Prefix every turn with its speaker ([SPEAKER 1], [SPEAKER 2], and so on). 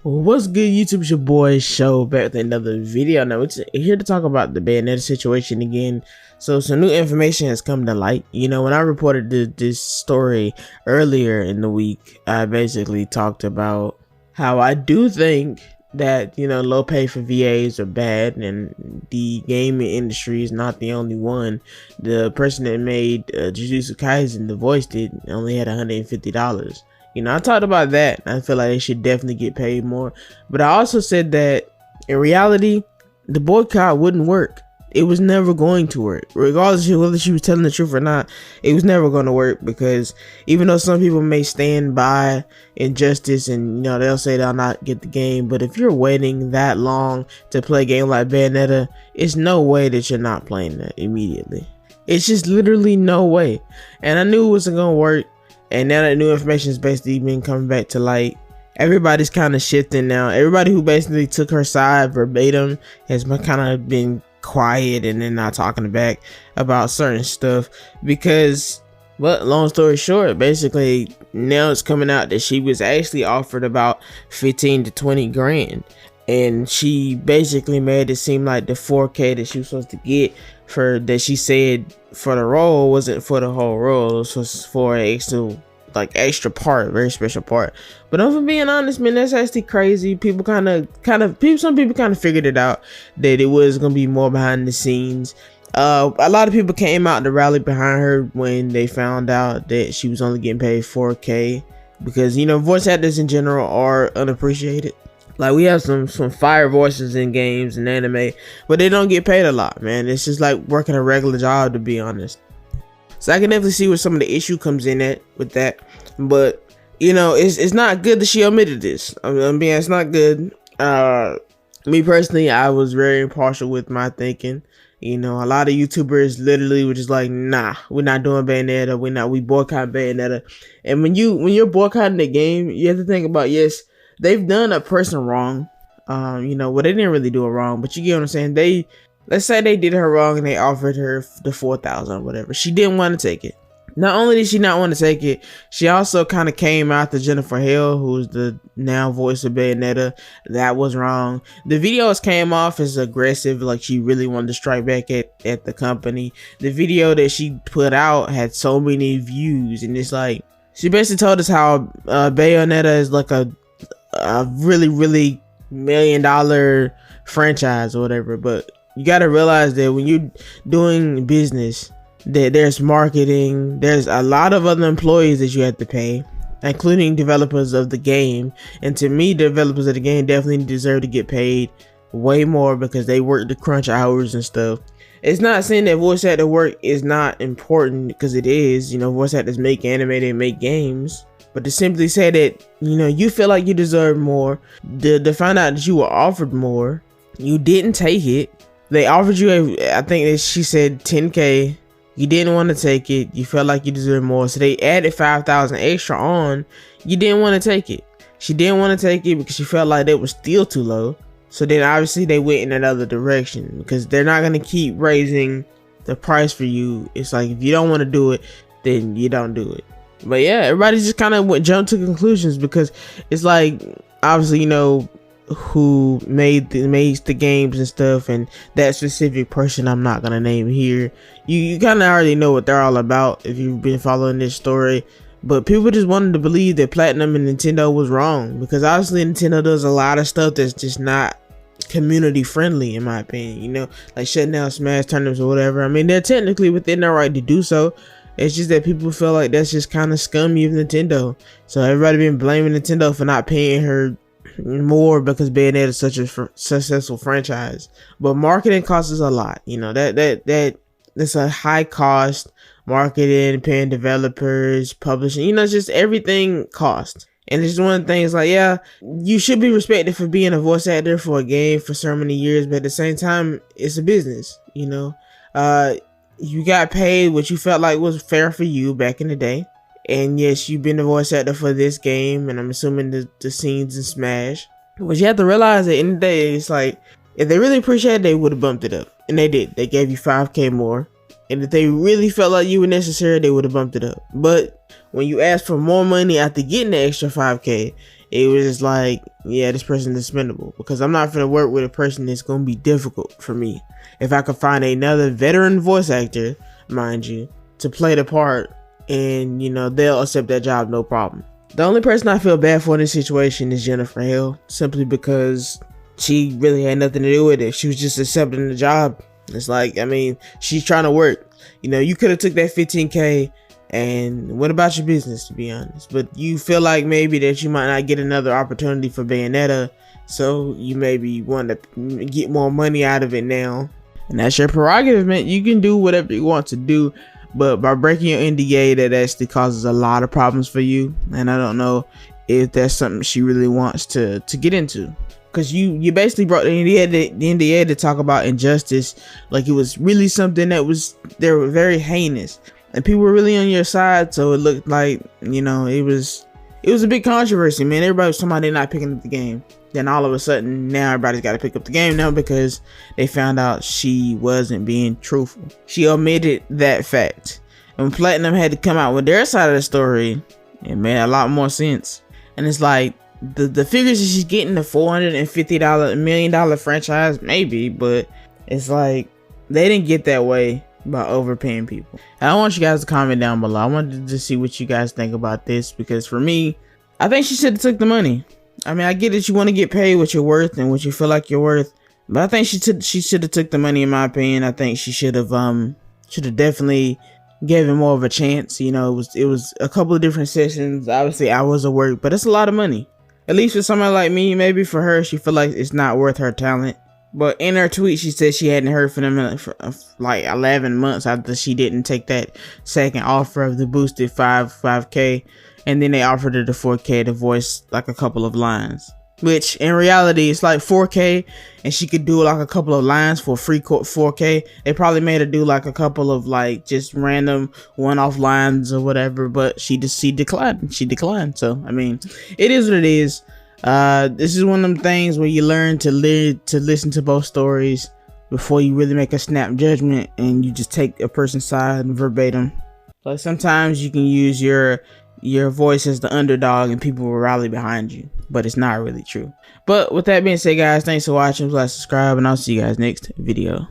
[SPEAKER 1] What's good, YouTube? It's your boy Show back with another video. Now we're here to talk about the Bayonetta situation again. So some new information has come to light. You know, when I reported this story earlier in the week, I basically talked about how I do think that, you know, low pay for VAs are bad, and the gaming industry is not the only one. The person that made Jujutsu Kaisen, the voice did, only had $150. You know, I talked about that. I feel like they should definitely get paid more. But I also said that in reality, the boycott wouldn't work. It was never going to work. Regardless of whether she was telling the truth or not, it was never going to work, because even though some people may stand by injustice and, you know, they'll say they'll not get the game, but if you're waiting that long to play a game like Bayonetta, it's no way that you're not playing that immediately. It's just literally no way. And I knew it wasn't going to work. And now that new information is basically been coming back to light, everybody's kind of shifting now. Everybody who basically took her side verbatim has been kind of been quiet and then not talking back about certain stuff, because, well, long story short, basically now it's coming out that she was actually offered about 15 to 20 grand. And she basically made it seem like the 4K that she was supposed to get for that, she said for the role, wasn't for the whole role. It was for an extra part, very special part. But if I'm being honest, man, that's actually crazy. People some people kind of figured it out that it was gonna be more behind the scenes. A lot of people came out to rally behind her when they found out that she was only getting paid 4K, because, you know, voice actors in general are unappreciated. Like, we have some fire voices in games and anime, but they don't get paid a lot, man. It's just like working a regular job, to be honest. So I can definitely see where some of the issue comes in at with that. But, you know, it's not good that she omitted this. I'm being, it's not good. Me personally, I was very impartial with my thinking. You know, a lot of YouTubers literally were just like, nah, we're not doing Bayonetta. We boycott Bayonetta. And when you're boycotting the game, you have to think about, yes, they've done a person wrong. You know, well, they didn't really do it wrong, but you get what I'm saying. Let's say they did her wrong and they offered her the 4,000 or whatever. She didn't want to take it. Not only did she not want to take it, she also kind of came out to Jennifer Hale, who's the now voice of Bayonetta. That was wrong. The videos came off as aggressive, like she really wanted to strike back at the company. The video that she put out had so many views, and it's like, she basically told us how Bayonetta is like a really $1 million franchise or whatever. But you got to realize that when you're doing business, that there's marketing, there's a lot of other employees that you have to pay, including developers of the game. And to me, developers of the game definitely deserve to get paid way more, because they work the crunch hours and stuff. It's not saying that voice actor work is not important, because it is. You know, voice actors make anime, they make games. But to simply say that, you know, you feel like you deserve more, to find out that you were offered more, you didn't take it. They offered you I think that she said 10K. You didn't want to take it. You felt like you deserve more, so they added 5,000 extra on. You didn't want to take it. She didn't want to take it because she felt like it was still too low. So then obviously they went in another direction, because they're not going to keep raising the price for you. It's like, if you don't want to do it, then you don't do it. But yeah, everybody just kind of jumped to conclusions, because it's like, obviously, you know, who makes the games and stuff, and that specific person I'm not gonna name here, you kind of already know what they're all about if you've been following this story. But people just wanted to believe that Platinum and Nintendo was wrong, because obviously Nintendo does a lot of stuff that's just not community friendly, in my opinion. You know, like shutting down Smash tournaments or whatever. I mean, they're technically within their right to do so. It's just that people feel like that's just kind of scummy of Nintendo. So everybody been blaming Nintendo for not paying her more, because Bayonetta is such a successful franchise. But marketing costs us a lot. You know, that's a high cost. Marketing, paying developers, publishing, you know, just everything costs. And it's just one of the things, like, yeah, you should be respected for being a voice actor for a game for so many years, but at the same time, it's a business. You know, you got paid what you felt like was fair for you back in the day. And yes, you've been the voice actor for this game, and I'm assuming the scenes in Smash. But you have to realize that in the day, it's like, if they really appreciate it, they would have bumped it up. And they did. They gave you 5K more. And if they really felt like you were necessary, they would have bumped it up. But when you ask for more money after getting the extra 5K, it was just like, yeah, this person is expendable, because I'm not gonna work with a person that's gonna be difficult for me. If I could find another veteran voice actor, mind you, to play the part, and you know, they'll accept that job no problem. The only person I feel bad for in this situation is Jennifer Hale, simply because she really had nothing to do with it. She was just accepting the job. It's like, I mean, she's trying to work. You know, you could have took that 15K and went about your business, to be honest. But you feel like maybe that you might not get another opportunity for Bayonetta, so you maybe want to get more money out of it now. And that's your prerogative, man. You can do whatever you want to do, but by breaking your NDA, that actually causes a lot of problems for you. And I don't know if that's something she really wants to get into. Because you basically brought the NDA to talk about injustice, like it was really something they were very heinous, and people were really on your side. So it looked like, you know, it was a big controversy, man. Everybody was talking about they're not picking up the game. Then all of a sudden, now everybody's got to pick up the game now because they found out she wasn't being truthful. She omitted that fact, and when Platinum had to come out with their side of the story, it made a lot more sense. And it's like, the figures that she's getting, the $450 million franchise, maybe, but it's like they didn't get that way by overpaying people. And I want you guys to comment down below. I wanted to see what you guys think about this, because for me, I think she should have took the money. I mean, I get that you want to get paid what you're worth and what you feel like you're worth, but I think she should have took the money, in my opinion. I think she should have definitely gave him more of a chance. You know, it was a couple of different sessions, obviously hours of work, but it's a lot of money. At least for somebody like me. Maybe for her, she feel like it's not worth her talent. But in her tweet, she said she hadn't heard from them for like 11 months after she didn't take that second offer of the boosted 5K. And then they offered her the 4K to voice like a couple of lines. Which in reality, it's like 4K, and she could do like a couple of lines for free 4K. They probably made her do like a couple of like just random one-off lines or whatever, but she declined. She declined. So I mean, it is what it is. This is one of them things where you learn to listen to both stories before you really make a snap judgment, and you just take a person's side verbatim. Like sometimes you can use your voice as the underdog and people will rally behind you, but it's not really true. But with that being said, guys, thanks for watching. Please subscribe, and I'll see you guys next video.